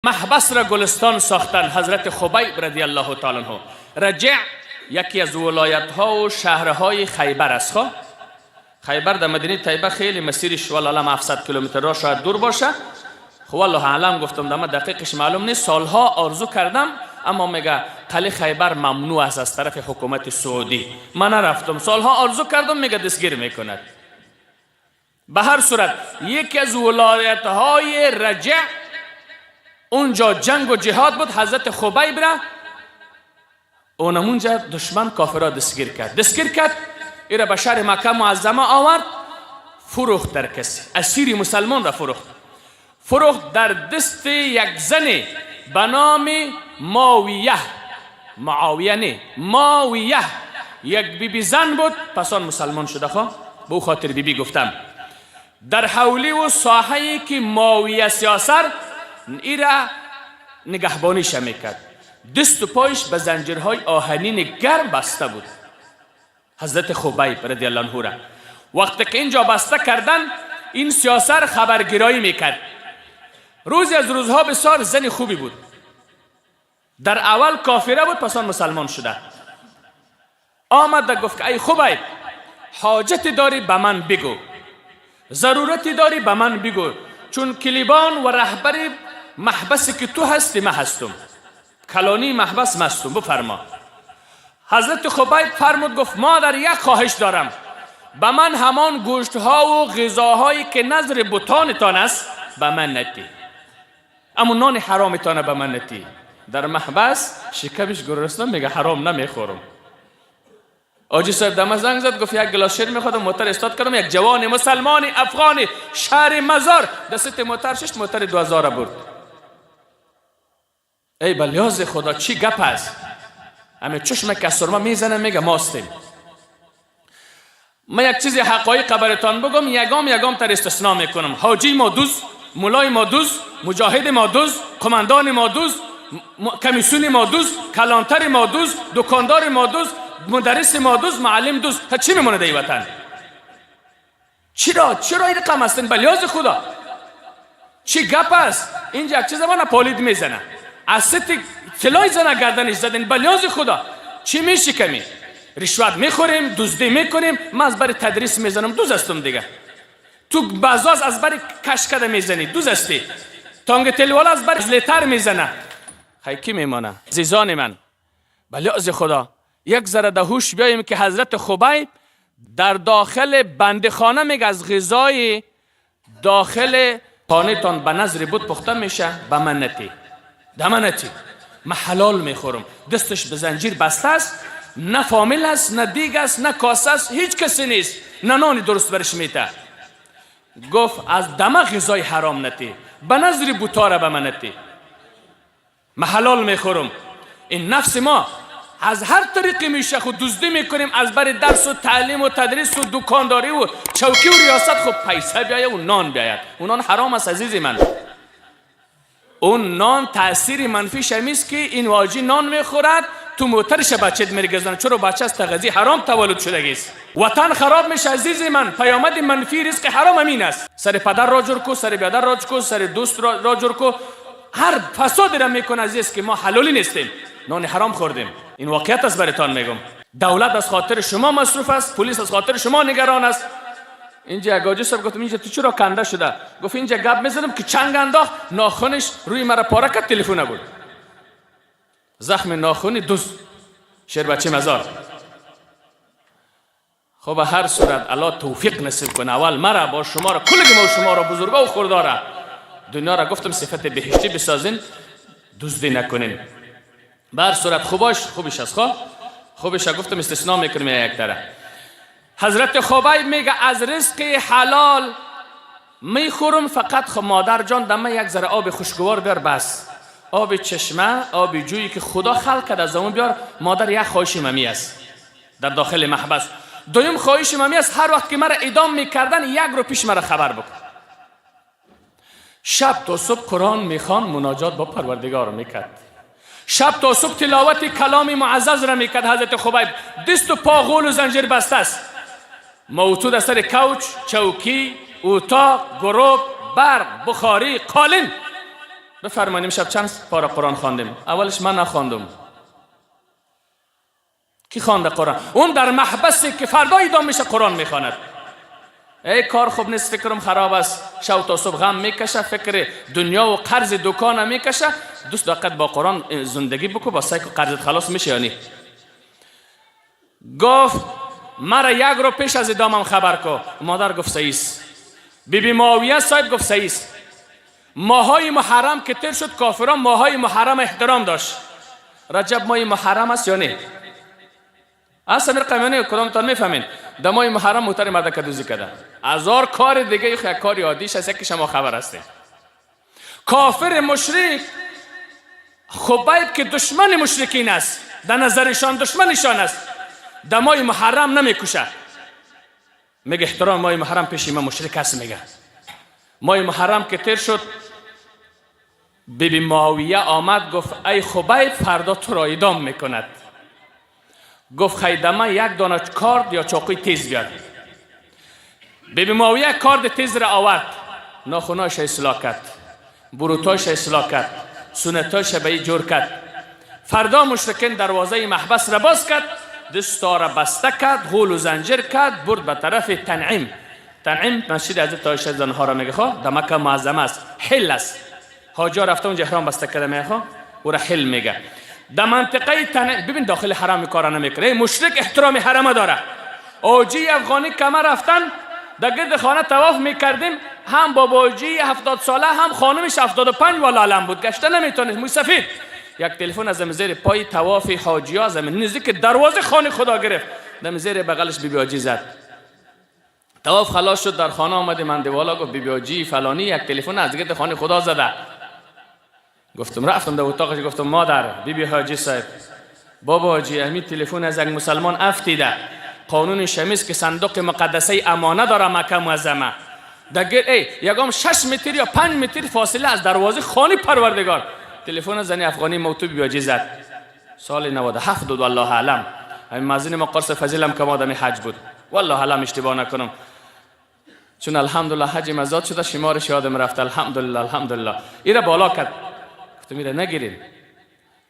محبس را گلستان ساختن حضرت خبیب رضی الله تعالی عنه. رجع یکی از ولایت ها و شهرهای خیبر است. خیبر در مدینه طیبه خیلی مسیرش والله 700 کیلومتر را شاید دور باشه. خب والله اعلم گفتم دم دقیقش معلوم نیست. سالها آرزو کردم اما میگه قلعه خیبر ممنوع است از طرف حکومت سعودی. من نرفتم، سالها آرزو کردم، میگه دستگیر میکند. به هر صورت یکی از ولایت های رجع اونجا جنگ و جهاد بود. حضرت خبیب را اونمونجا دشمن کافرها دستگیر کرد. ایره به شهر مکه معظمه آورد، فروخت در کسی. اسیر مسلمان را فروخت در دست یک زن به نام معاویه. یک بیبی زن بود، پس آن مسلمان شده. به او خاطر بیبی گفتم. در حولی و ساحه‌ای که معاویه سیاسر ایره نگهبانیش میکرد، دست و پایش به زنجیرهای آهنین گرم بسته بود. حضرت خبیب رضی الله عنه را وقتی که اینجا بسته کردن، این سیاسر خبرگیرایی میکرد. روزی از روزها بسیار زن خوبی بود. در اول کافره بود، پس آن مسلمان شده. آمد گفت که ای خبیب، حاجتی داری به من بگو، ضرورتی داری به من بگو، چون کلیبان و رهبر محبسی که تو هستی من هستم، کلانی محبس مستم، بفرما. حضرت خبیب فرمود، گفت مادر یک خواهش دارم، به من همان گوشت ها و غذاهایی که نظر بتانتان است به من نتی، اما نان حرامتان به من نتی. در محبس شکمش گرسنه، میگه حرام نمیخورم. آجی صاحب دم زنگ زد، گفت یک گلاس شیر میخوادم، موتر استاد کردم. یک جوان مسلمان افغانی شهر مزار دست موتر شش موتر 2000 برد. ای بلیاز خدا چی گپ است؟ همه چشم که سرما میزنه، میگه ماستیم. من یک چیزی حقایق براتون بگم، یگام تر استثناء میکنم. حاجی ما دوز، مولای ما دوز، مجاهد ما دوز، قماندان ما دوز، کمیسیون ما دوز، کلانتر ما دوز، دکاندار ما دوز، مدرس ما دوز، معلم دوز. تا چی میمونه در وطن؟ چرا این رقم هستن؟ بلیاز خدا چی گپ است؟ اینجا یک چیز من پالید میزنه، از ست طلای زنه گردنش زدن. بلیاز خدا چی میشه کمی؟ رشوت میخوریم، دزدی میکنیم. من از برای تدریس میزنم، دوز هستم دیگه. تو بازاز از برای کشکده میزنی، دوز هستی. تانگ تلوالا از برای زلیتر میزنه، خیلی کی میمانه؟ عزیزان من، بلیاز خدا یک ذره ده هوش بیاییم که حضرت خبیب در داخل بندخانه میگه از غذای داخل خانه تان به نظر بود پخته میشه، به من نتی، من حلال میخورم. دستش به زنجیر بسته است، نه فامیل است، نه دیگ است، نه کاسه است، هیچ کسی نیست، نه نانی درست برش میته. گفت از دم غذای حرام نتی، به نظر بوتاره به من نتی، من حلال میخورم. این نفس ما از هر طریقی میشه خود دزدی میکنیم، از بر درس و تعلیم و تدریس و دکانداری و چوکی و ریاست خود پیسه بیاید و نان بیاید. اون نان حرام است عزیزی من. اون نان تأثیر منفیش همیست که این واجی نان میخورد، تو موترش بچت میرگزن، چرا بچه از تغذی حرام تولد شده است. وطن خراب میشه عزیزی من. پیامد منفی رزق حرام همین است. سر پدر را جور کو، سر بیادر را جور کو، سر دوست را جور کو، هر فسادی را میکنه عزیز که ما حلالی نیستیم، نان حرام خوردیم. این واقعیت است براتون میگم. دولت از خاطر شما مصروف است، پلیس از خاطر شما نگران است. اینجا گاجی صاحب گفتم اینجا تو چرا کنده شده؟ گفت اینجا گپ میزدم که چنگ انداخت، ناخونش روی مرا پاره کرد، تلفن بود. زخم ناخونی دوز، شیر بچه مزار. خب به هر صورت الله توفیق نصیب کنه. اول مرا با شما را، کلگی ما شما را، بزرگا و خردارا دنیا را گفتم صفت بهشتی بسازین، دزدی نکنین. به هر صورت خوبش است. خوبش گفتم استثناء میکنم یک طرح. حضرت خبیب میگه از رزق حلال میخورم، فقط مادر جان دمه یک ذره آب خوشگوار بیار، بس آب چشمه، آب جویی که خدا خلق کرده از اون بیار. مادر یک خواهش ممی است در داخل محبس. دویم خواهش ممی است هر وقت که مرا اعدام میکردن یک رو پیش مرا خبر بکن. شب تا صبح قرآن میخوان، مناجات با پروردگار میکرد. شب تا صبح تلاوت کلام معزز را میکرد. حضرت خبیب دست و پا غول و زنجیر بسته است، موجود از سر کوچ، چوکی، اتاق، گروب، برق، بخاری، قالین بفرمایید امشب چند پاره قرآن خواندیم؟ اولش من نخواندم. کی خوانده قرآن؟ اون در محبسی که فردا ایدام میشه قرآن میخواند. ای کار خوب نیست، فکرم خراب است، شب تا صبح غم میکشه، فکر دنیا و قرض دکان میکشه. دوست دقت با قرآن زندگی بکو، با سعی که قرضت خلاص میشه یا نی. گفت مرا 1 رو پیش از ادامم خبر کو. مادر گفت صحیح است. بی معاویه صاحب گفت صحیح است. ماهای محرم که تیر شد، کافران ماهای محرم احترام داشت. رجب ماه محرم است یا نه؟ اصلا قیمانه کدامتان میفهمین؟ در ماه محرم موتر مرد کدوزی کرده. 1000 کار دیگه، یک کاری عادیش است که شما خبر هستید. کافر مشرک خبیب که دشمن مشرکین است، در نظرشان دشمنشان است، در ماه محرم نمیکشه. میگه احترام ماه محرم پیش من مشرک است. میگه ماه محرم که تیر شد، بی معاویه آمد گفت ای خبیب فردا تو را اعدام میکند. گفت خیدمه 1 دانه کارد یا چاقوی تیز بیار. بی معاویه کارد تیز را آورد، ناخوناش اصلاح کرد، بروتاش اصلاح کرد، سنتاش به جور کرد. فردا مشرکین دروازه محبس را باز کرد، دستا را بسته کرد، غول و زنجیر کرد، برد به طرف تنعیم. تنعیم مسجد حضرت عایشه زنها را میگه خواه، در مکه معظمه است، حل است. حاجا رفته اونجا احرام بسته کرده میگه خواه، او را حل میگه. در منطقه تنعیم ببین داخل حرم کارا نمیکنه. مشرک احترام حرم داره. اوجی افغانی که ما رفتن در گرد خانه طواف میکردیم، هم باباجی 70 ساله هم خانمش 75 والا علم بود، گشته نمیتونست، موی سفید. یک تلفن از زیر پای طواف حاجی ها زمین نزدیک دروازه خانه خدا گرفت، در زیر بغلش بی حاجی زد. طواف خلاص شد، در خانه آمده منده والا گفت بی حاجی فلانی یک تلفن از گرد خانه خدا زده. گفتم رفتم در اتاقش، گفتم مادر بی حاجی صاحب، بابا حاجی همین تلفن از یک مسلمان افتیده، قانون شمیست که صندوق مقدسه امانه داره مکه معظمه، یکم 6 متر یا 5 متر فاصله از دروازه خانه پروردگار. تلفن زنی افغانی موتو بی حاجی زد. سال 97 بود والله اعلم. همین مازن ما قرص فضیلم که آدم حج بود، والله اعلم اشتباه نکنم، چون الحمدلله حج مزاد شده، شمارش یادم رفت. الحمدلله الحمدلله. ایره بالا کرد، گفتم ایره نگیرین.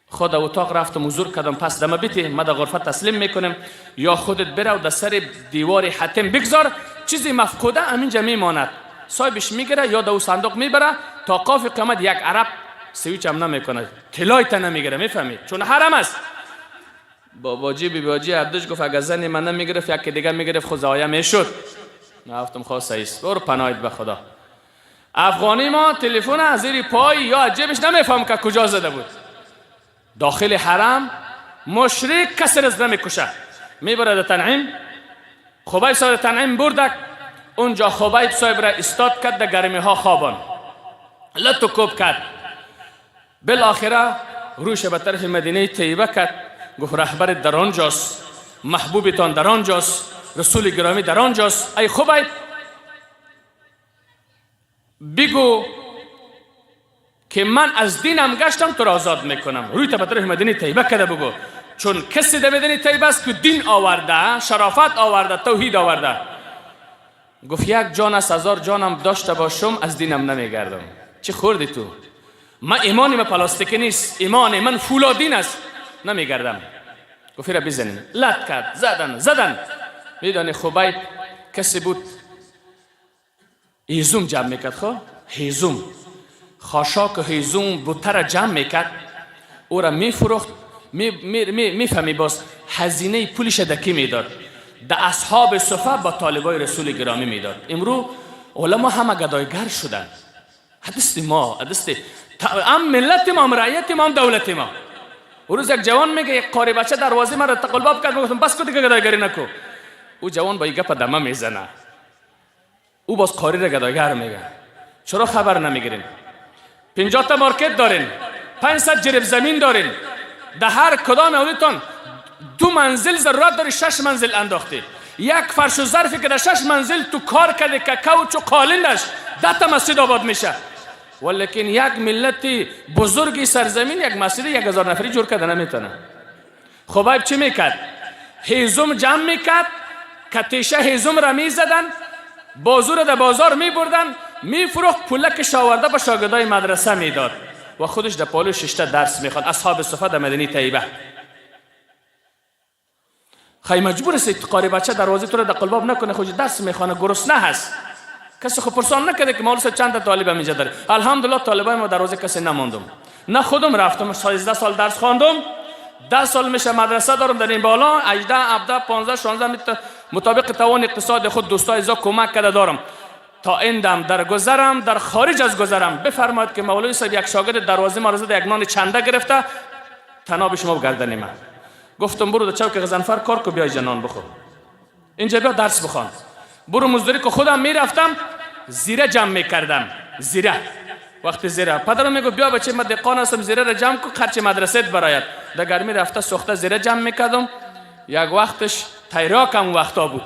خود اتاق رفتم حضور کردم، پس دم بیتی ما در غرفه تسلیم میکنم، یا خودت بره و در سر دیوار حتم بگذار، چیزی مفقوده همینجا میماند. صاحبش میگیره یا در صندوق میبره تا قاف قیامت. یک عرب سویچ هم نمیکنه، طلایت نمیگیره، میفهمید؟ چون حرم است. باباجی بی باجی عبدش گفت اگر زنی من نمیگرفت یکی دیگه میگرفت خود ضایع میشد. گفتم خدا صحیح است، برو پناهت به خدا. افغانی ما تلفن از زیر پای یا جیبش نمیفهم که کجا زده بود. داخل حرم مشرک کسی رز نمیکشه، میبره در تنعیم. خبیب صاحب تنعیم بردک، اونجا خبیب صاحب را استاد کرد، در گرمی ها خوابان لط و کوب کرد. بالاخره روش به طرف مدینه طیبه کرد، گفت رهبرت در آنجاست، محبوبتان در آنجاست، رسول گرامی در آنجاست. ای خبیب بگو که من از دینم گشتم تو را آزاد میکنم. روی تا به طرف مدینه طیبه کرده بگو، چون کسی در مدینه طیبه است که دین آورده، شرافت آورده، توحید آورده. گفت 1 جان از 1000 جانم داشته باشم از دینم نمیگردم. چه خوردی تو؟ من ایمانی من پلاستیکی نیست، ایمان من فولادین است، نمیگردم. گفت را بزنین. لط کرد، زدن. میدانی خبیب کسی بود هیزم جمع میکرد. خب هیزم، خاشاک هیزم بوتر جمع میکرد، او را میفروخت. میفهمی باز هزینه پولش دکی میداد، در اصحاب صفه با طالبای رسول گرامی میداد. امرو علما همه گدایگر شدن. حدث ما هم ملت ما، هم رعیت ما، هم دولت ما. او روز یک جوان میگه یک قاری بچه دروازه ما را تقلباب کرد، گفتم بس کو دیگه گدایگری نکو. او جوان با گپ دمه میزنه، او باز قاری را گدایگر میگه. چرا خبر نمیگیرین؟ 50 تا مارکت دارین، 500 جریب زمین دارین، در هر کدام اولتون 2 منزل ضرورت داری، 6 منزل انداختی. یک فرش و ظرفی که در 6 منزل تو کار کرده که کوچ و قالینش 10 تا مسجد آباد میشه. ولیکن یک ملت بزرگی سرزمین یک مسجد 1000 نفری جور کرده نمیتونه. خبیب چی میکرد؟ هیزم جمع میکرد، کتیشه هیزم را میزدن، بازو را در بازار میبردن، میفروخت، پولکش آورده به شاگردای مدرسه میداد. و خودش در پالو ششته درس میخواد. اصحاب صفه در مدینه طیبه. خیلی مجبور است قاری بچه دروازه تو را در قلباب نکنه، خود درس میخوانه، گرسنه هست. کسی خود پرسان نکرده که مولوی چند تا طالب اینجا داره. الحمدلله طالبای ما دروازه کسی نموندم. نه خودم رفتم 13 سال درس خواندم، 10 سال میشه مدرسه دارم در این بالا، 18 17 15 16 مطابق توان اقتصاد خود دوستای ازا کمک کرده دارم. تا این دم در گذرم، در خارج از گذرم بفرمایید که مولوی صاحب یک شاگرد دروازه ما رسید، یک نان چنده گرفته تناب شما گردن من. گفتم برو در چوک غضنفر کار کو، بیای جنان بخور، اینجا بیا درس بخوان. برو مزدوری که خودم میرفتم زیره جمع میکردم. زیره وقتی زیره پدرم میگو بیا بچه من دهقان هستم، زیره را جمع کو خرچ مدرسه برایت. در گرمی رفته سوخته زیره جمع میکردم. یک وقتش تیراکم وقتا بود،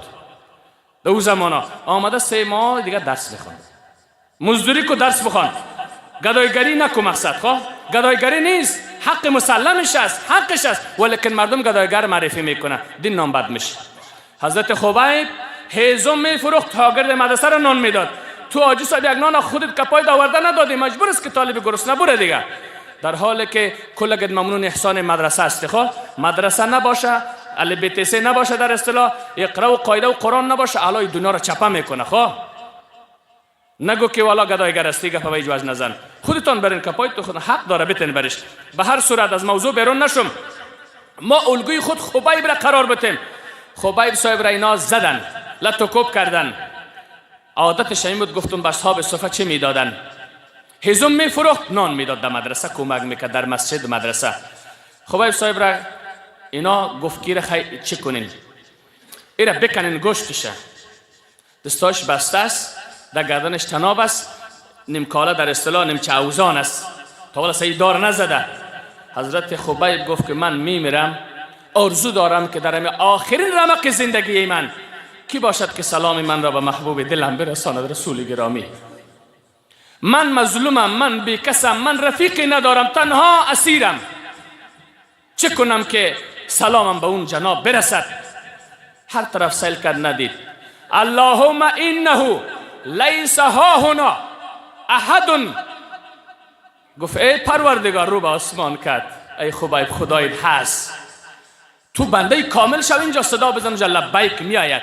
در او زمانا آمده 3 ماه دیگه درس بخوان. مزدوری کو درس بخوان، گدایگری نکو. مقصد خواه گدایگری نیست، حق مسلمش است، حقش است، ولیکن مردم گدایگر معرفی میکنه، دین نام بد میشه. حضرت خبیب هیزم میفروخت، شاگرد مدرسه را نان میداد. تو حاجی صاحب یک نان خودت کپای آورده ندادی، مجبور است که طالب گرسنه بره دیگه. در حالی که کلگت ممنون احسان مدرسه است. خب مدرسه نباشه، البته نباشه، در اصطلاح اقرا و قاعده و قرآن نباشه، الای دنیا را چپه میکنه. خب نگو که والا گدایگر استی، گپ وای جواز نزن. خودتان برین کپای تو خود حق داره بتن برش. به هر صورت از موضوع بیرون نشم. ما الگوی خود خبیب را قرار بتیم. خبیب صاحب را اینا زدن، لطوکوب کردن. عادتش این بود، گفتم به اصحاب صفه چه میدادن؟ هیزم میفروخت، نان میداد، در مدرسه کمک میکرد، در مسجد مدرسه. خبیب صاحب را اینا گفت که چه کنین؟ اینا بکنین گوشتشه، دستاش بسته است، در گردنش تناب است، نیمکاله در اصطلاح نیمچه اوزان است، تا حالا صحیح دار نزده. حضرت خبیب گفت که من میمیرم، آرزو دارم که در آخرین رمق زندگی من کی باشد که سلام من را به محبوب دلم برساند. رسول گرامی، من مظلومم، من بیکسم، من رفیقی ندارم، تنها اسیرم. چه کنم که سلامم به اون جناب برسد؟ هر طرف سیل کرد، ندید. اللهم انه لیس ها هنا احد. گفت ای پروردگار، رو به آسمان کرد، ای خبیب خدایت هست، تو بنده کامل شو، اینجا صدا بزن جل لبیک میآید.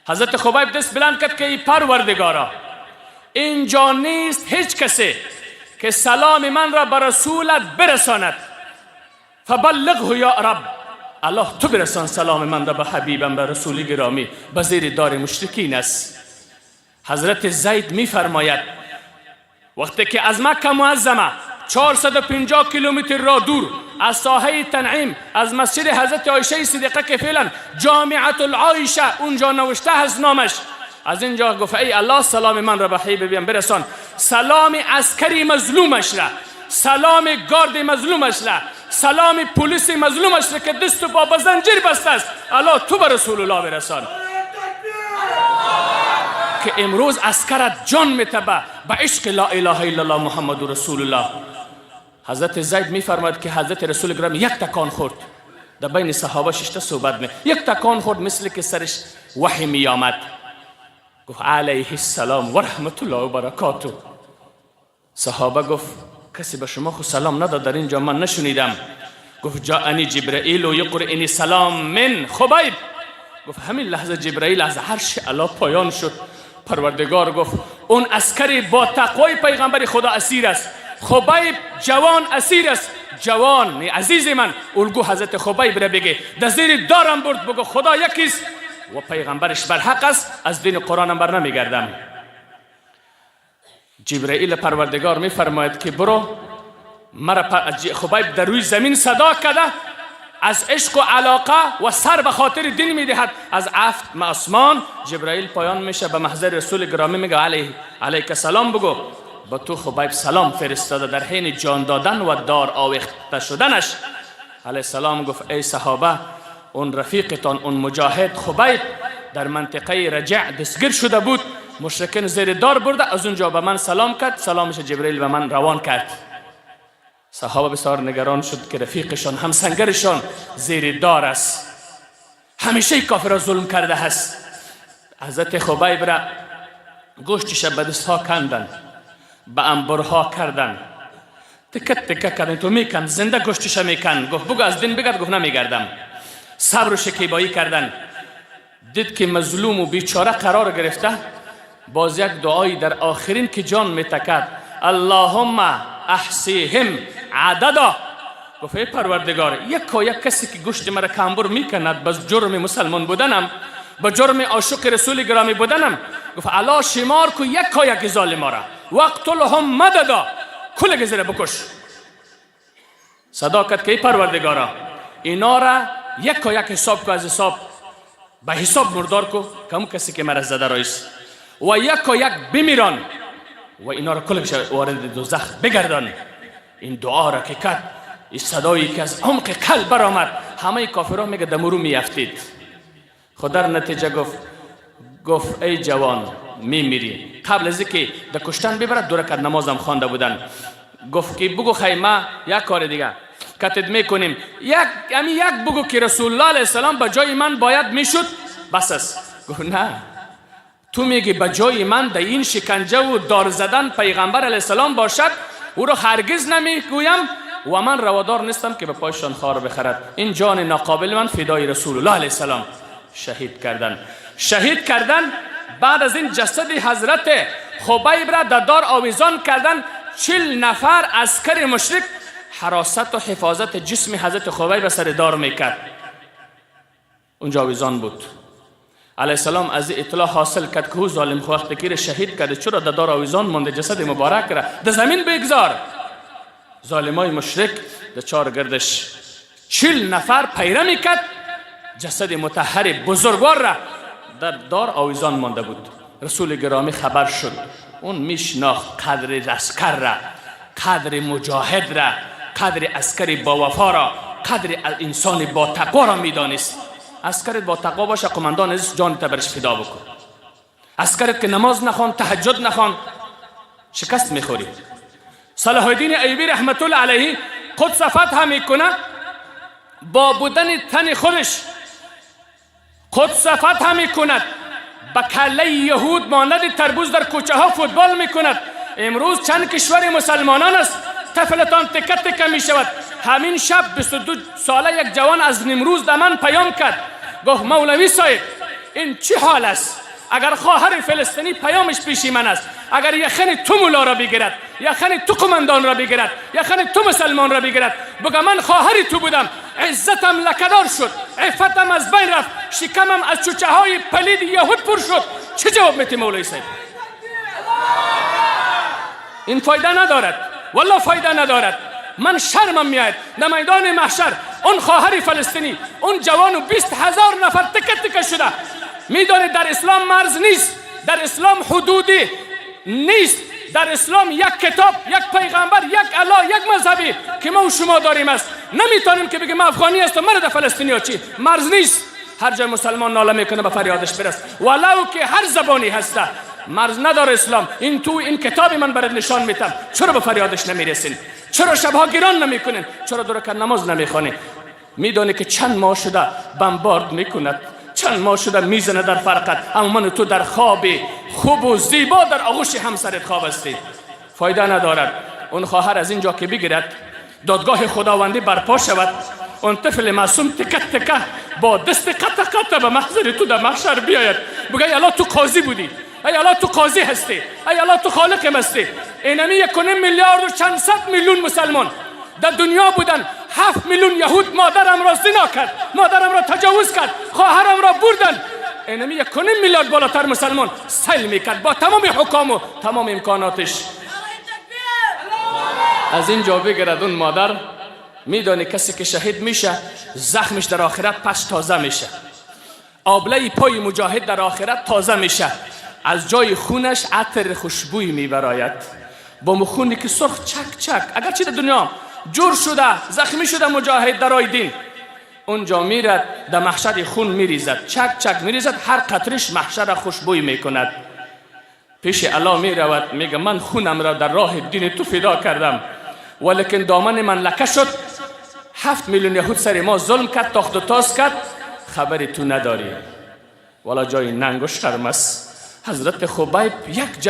حضرت خبیب دست بلند کرد که ای پروردگارا، اینجا نیست هیچ کسی که سلام من را به رسولت برساند، فبلغه یا رب، الله تو برسان سلام من را به حبیبم، به رسول گرامی، به زیر دار مشرکین است. حضرت زید می فرماید وقتی که از مکه معظمه 450 کیلومتر را دور از ساحه تنعیم، از مسجد حضرت عایشه صدیقه که فعلا جامعه العایشه اونجا نوشته هست نامش، از اینجا گفت ای الله سلام من را به حبیبم برسان، سلام عسکری مظلومش را، سلام گارد مظلومش را، سلام پلیس مظلومش را که دست و پا به زنجیر بسته است، الله تو به رسول الله برسان. که امروز عسکرت جان میتبه به عشق لا اله الا الله محمد رسول الله. حضرت زید میفرماید که حضرت رسول گرامی یک تکان خورد، در بین صحابه ششته صحبت می، یک تکان خورد مثل که سرش وحی می آمد. گفت علیه السلام و رحمت الله و برکاته. صحابه گفت کسی به شما خود سلام نداد در اینجا، من نشنیدم. گفت جاءنی جبرائیل و یقرئنی سلام من خبیب. گفت همین لحظه جبرائیل از عرش اعلی پایان شد. پروردگار گفت اون عسکری با تقوای پیغمبر خدا اسیر است، خبیب جوان اسیر است. جوان عزیز من، الگو حضرت خبیب را بگه، در زیر دارم برد بگو خدا یکیست و پیغمبرش بر حق است، از دین قرآنم بر نمیگردم. جبرائیل پروردگار می فرماید که برو مرا. خبیب در روی زمین صدا کرده، از عشق و علاقه و سر به خاطر دین می دهد، از افت آسمان جبرائیل پایان میشه به محضر رسول گرامی، میگه علیک سلام بگو با تو خبیب سلام فرستاده در حین جان دادن و دار آویخته شدنش. علیه السلام گفت ای صحابه، اون رفیقتان اون مجاهد خبیب در منطقه رجع دستگیر شده بود، مشرکین زیر دار برده، از اونجا به من سلام کرد، سلامش جبرائیل به من روان کرد. صحابه بسیار نگران شد که رفیقشان همسنگرشان زیر دار است، همیشه کافر ظلم کرده است. حضرت خبیب را گوشتش به دستها کندن، به انبرها کردن، تکت تکت کردن تو میکن زنده گوشتش میکن. گفت بگو از دین بگرد. گفت نمیگردم. صبر و شکیبایی کردن. دید که مظلوم و بیچاره قرار گرفته، باز یک دعایی در آخرین که جان میتکد، اللهم احصیهم عددا. گفت ای پروردگار، یک کسی که گوشت مرا کمبر میکند بس جرم مسلمان بودنم، با جرم عاشق رسول گرامی بودنم، گفت الا شمار کو یک ظالم را وقتلهم مددا، کل گزره بکش. صدا کرد که ای پروردگارا اینا را یک حساب کو، از حساب به حساب مردار کو که همون کسی که مرا زده رایست، و یک بمیران و اینا را کلش وارد دوزخ بگردان. این دعا را که کرد، این صدایی که از عمق قلب برآمد، همه کافرها میگه دمرو میافتید. خود در نتیجه گفت ای جوان میمیری. قبل از اینکه در کشتن ببرد 2 رکعت نمازم خوانده بودن. گفت که بگو خیمه یک کار دیگه کتد میکنیم، یک بگو که رسول الله علیه السلام به جای من باید میشد بس است. گفت نه، تو میگی به جای من در این شکنجه و دار زدن پیغمبر علیه السلام باشد، او را هرگز نمیگویم و من روادار نیستم که به پایشان خار بخرد. این جان ناقابل من فدای رسول الله علیه السلام. شهید کردن. بعد از این جسد حضرت خبیب را در دار آویزان کردن. 40 نفر عسکر مشرک حراست و حفاظت جسم حضرت خبیب سر دار میکرد. اونجا آویزان بود. علیه السلام از اطلاع حاصل کرد که او ظالم خو وقتی که شهید کرده، چرا در دار آویزان مونده؟ جسد مبارک را در زمین بگذار. ظالمای مشرک در 4 گردش 40 نفر پیره میکرد. جسد مطهر بزرگوار را در دار آویزان مانده بود. رسول گرامی خبر شد. اون میشناخت قدر عسکر را، قدر مجاهد را، قدر عسکر با وفا را، قدر انسان با تقوا را میدانست. عسکرت با تقوا باشه، قماندان عزیز جان تا برش فدا بکن. عسکرت که نماز نخوان، تهجد نخوان، شکست میخوری. صلاح الدین ایوبی رحمت الله علیه قدس فتح میکنه، با بودن تن خودش قدس فتح میکند، با کله یهود مانند تربوز در کوچه ها فوتبال میکند. امروز چند کشور مسلمانان است طفلتان تکه تکه میشود. همین شب 22 ساله یک جوان از نمروز در من پیام کرد، گفت مولوی صاحب این چه حال است؟ اگر خواهر فلسطینی پیامش پیشی من است، اگر یخن تو مولا را بگیرد، یخن تو قماندان را بگیرد، یخن تو مسلمان را بگیرد، بگه من خواهر تو بودم، عزتم لکدار شد، عفتم از بین رفت، شکمم از چوچه های پلید یهود پر شد، چه جواب میتی مولوی صاحب؟ این فایده ندارد، والله فایده ندارد. من شرمم میاد در میدان محشر اون خواهر فلسطینی، اون جوان و 20,000 نفر تکه تکه شده. میدانید در اسلام مرز نیست، در اسلام حدودی نیست، در اسلام یک کتاب، یک پیغمبر، یک الله، یک مذهبی که ما و شما داریم است. نمیتونیم که بگیم افغانی است و مرد فلسطینی ها چی؟ مرز نیست. هر جای مسلمان ناله میکنه به فریادش برست، ولو که هر زبانی هسته. مرز نداره اسلام. این کتابی من برات نشان میدم. چرا به فریادش نمیرسین؟ چرا شبها گران نمیکنین؟ چرا 2 رکعت نماز نمیخوانین؟ میدونی که چند ماه شده بمبارد میکند، چند ماه شده میزنه در فرقت، اما من تو در خواب خوب و زیبا در آغوش همسرت خواب هستی. فایده ندارد. اون خواهر از اینجا که بگیرد، دادگاه خداوندی برپا شود، اون طفل معصوم تکه تکه با دست قطع قطع به محضر تو در محشر بیاید، بگه ای الله تو قاضی بودی، ای الله تو قاضی هستی، ای الله تو خالقم هستی. اینمی 1.5 میلیارد و چند صد میلیون مسلمان در دنیا بودن. 7 میلیون یهود مادرم را زنا کرد، مادرم را تجاوز کرد، خواهرم را بردن. اینمی 1.5 میلیارد بالاتر مسلمان سیل میکرد با تمام حکام و تمام امکاناتش. از اینجا بگرد اون مادر، میدانی کسی که شهید میشه زخمش در آخرت پس تازه میشه، آبله پای مجاهد در آخرت تازه میشه، از جای خونش عطر خوشبوی میبراید، با مخونی که سرخ چک چک، اگر چی در دنیا جور شده زخمی شده مجاهد در راه دین، اونجا میرد در محشر خون میریزد، چک چک میریزد، هر قطرش محشر خوشبوی میکند. پیش الله میرود، میگه من خونم را در راه دین تو فدا کردم، ولیکن دامن من لکه شد. 7 میلیون یهود سر ما ظلم کرد، تاخت و تاز کرد، خبری تو نداری. والا جای ننگ و شرم است. حضرت خبیب یک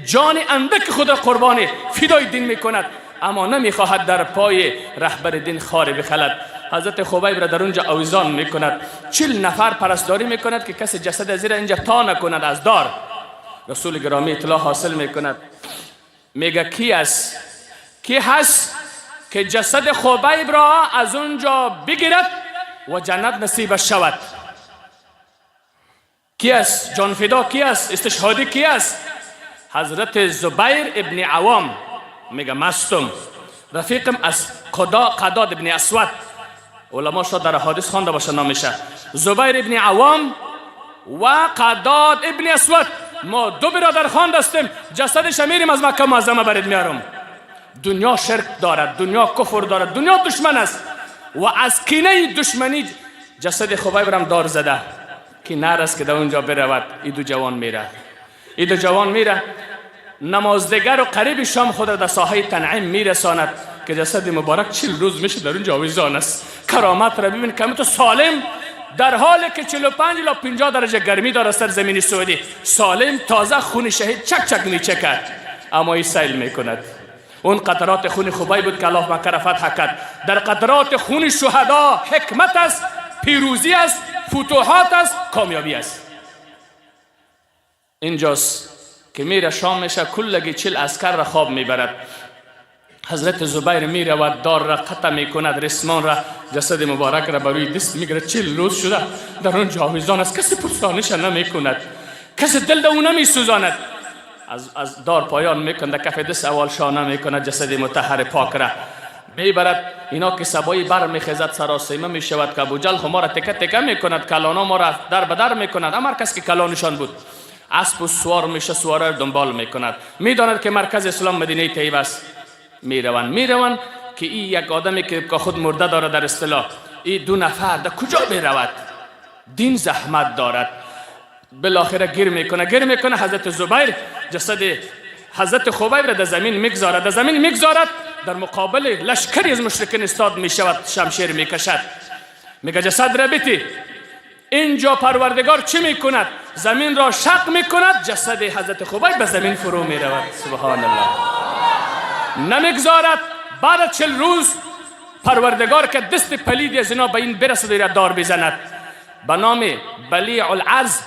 جان اندک خود را قربان فدای دین میکند. اما نمیخواهد در پای رهبر دین خار بخلد. حضرت خبیب را در اونجا اویزان میکند، 40 نفر پرستاری میکند که کسی جسد از زیر اینجا تا نکند از دار. رسول گرامی اطلاع حاصل میکند، میگه کی هست که جسد خبیب را از اونجا بگیرد و جنت نصیبش شود؟ کی است؟ جان فدا کی است؟ استشهادی کی است؟ حضرت زبیر ابن عوام. میگه مستم، رفیقم از قداد ابن اسود، علما شاید در حدیث خوانده باشه نامشه. زبیر ابن عوام و قداد ابن اسود، ما دو برادر خواند هستیم، جسدش میریم از مکه معظمه برید میارم. دنیا شرک دارد، دنیا کفر دارد، دنیا دشمن است و از کینه دشمنی جسد خبیب رم دار زده که نرس که در اونجا برود. ای دو جوان میره نمازدگر و قریب شام خود را در ساحه تنعیم میرساند که جسد مبارک 40 روز میشه در اونجا آویزان است. کرامت را ببین که تو سالم، در حالی که 45 الی 50 درجه گرمی داره سر زمین سعودی، سالم تازه خون شهید چک میچکد، اما این سیل میکند. اون قطرات خون خبیب بود که الله مکه را فتح کرد. در قطرات خون شهدا حکمت است، پیروزی است، فتوحات است، کامیابی است. اینجاست که میره شام میشه، کلگی 40 عسکر را خواب میبرد. حضرت زبیر میره و دار را قطع میکند، رسمان را، جسد مبارک را بروی دست میگیره. 40 روز شده در اون جاویزان است، کسی پرسانش نمیکند، کسی دل دو نمیسوزاند. از دار پایان میکند، کف دست اول شانه میکند، جسد مطهر پاک را میبرد. اینا که سبایی بر میخیزد، سراسیمه میشود که ابوجهل ما را تکه تکه میکند، کلانا ما را در بدر میکند. اما کس که کلانشان بود اسب و سوار میشه، سواره دنبال میکند، میداند که مرکز اسلام مدینه طیبه است. میروند که این یک آدمی که خود مرده داره در اصطلاح، این 2 نفر در کجا میرود؟ دین زحمت دارد. بالاخره گیر میکنه حضرت زبیر جسد حضرت خبیب را در زمین میگذارد. در مقابل لشکری از مشرکین استاد میشود، شمشیر میکشد، میگه جسد را بیتی. اینجا پروردگار چی میکند؟ زمین را شق میکند، جسد حضرت خبیب به زمین فرو میرود. سبحان الله. نمیگذارد. بعد 40 روز پروردگار که دست پلیدی از اینا به این برسد و دار بزند، به نام بلیع العرض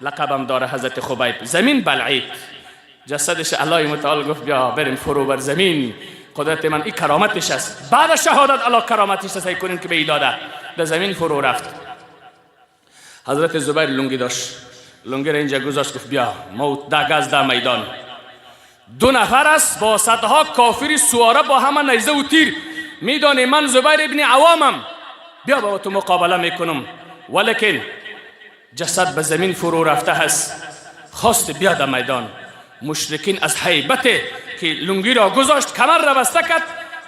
لقبم داره حضرت خبیب، زمین بلعید. جسدش الله متعال گفت بیا بریم فرو بر زمین، قدرت من این کرامتش است. بعد شهادت الله کرامتش است کنین که به ای داده. در زمین فرو رفت. حضرت زبیر لنگی داشت، لنگی را اینجا گذاشت، گفت بیا موت ده گز ده میدان. 2 نفر است با صدها کافری سواره با همه نیزه و تیر. میدانی من زبیر ابن عوامم، بیا با تو مقابله میکنم. ولیکن جسد به زمین فرو رفته هست، خواست بیاد در میدان. مشرکین از هیبت که لنگی را گذاشت کمر را بسته کرد،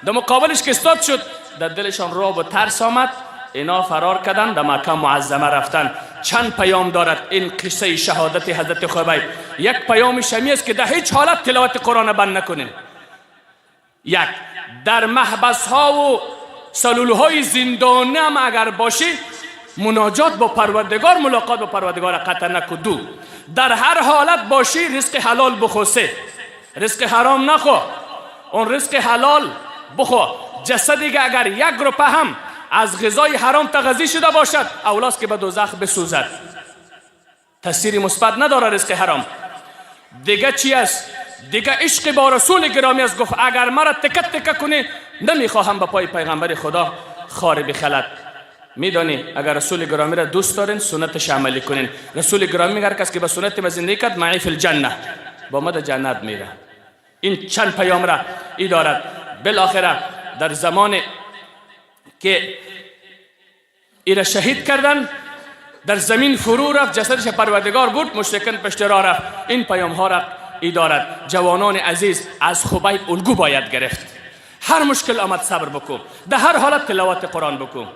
در مقابلش که استاد شد، در دلشان رعب و ترس آمد. اینا فرار کردن، در مکه معظمه رفتن. چند پیام دارد این قصه شهادت حضرت خبیب. یک پیام شمی است که در هیچ حالت تلاوت قرآن بند نکنین. یک، در محبس ها و سلول های زندانی هم اگر باشی، مناجات با پروردگار، ملاقات با پروردگار قطع نکن. 2، در هر حالت باشی رزق حلال بخو. 3، رزق حرام نخو، اون رزق حلال بخو. جسدی که اگر 1 روپه هم از غذای حرام تغذیه شده باشد، اولاست که به دوزخ بسوزد. تاثیر مثبت نداره رزق حرام. دیگه چی است؟ دیگه عشق با رسول گرامی است. گفت اگر مرا تکت تکه کنی، نمیخواهم به پای پیغمبر خدا خار بخلد. میدانی اگر رسول گرامی را دوست دارین، سنتش عملی کنین. رسول گرامی میگه هر کس که به سنت ما زندگی کرد، معی فی الجنه، با ما در جنت میره. این چند پیام را ای دارد. بالاخره در زمان که ایره شهید کردن، در زمین فرو رفت، جسدش پروردگار بود، مشرکین پشت راه رفت. این پیام ها را ای دارد. جوانان عزیز، از خبیب الگو باید گرفت. هر مشکل آمد صبر بکن، در هر حالت تلاوت قرآن بکن.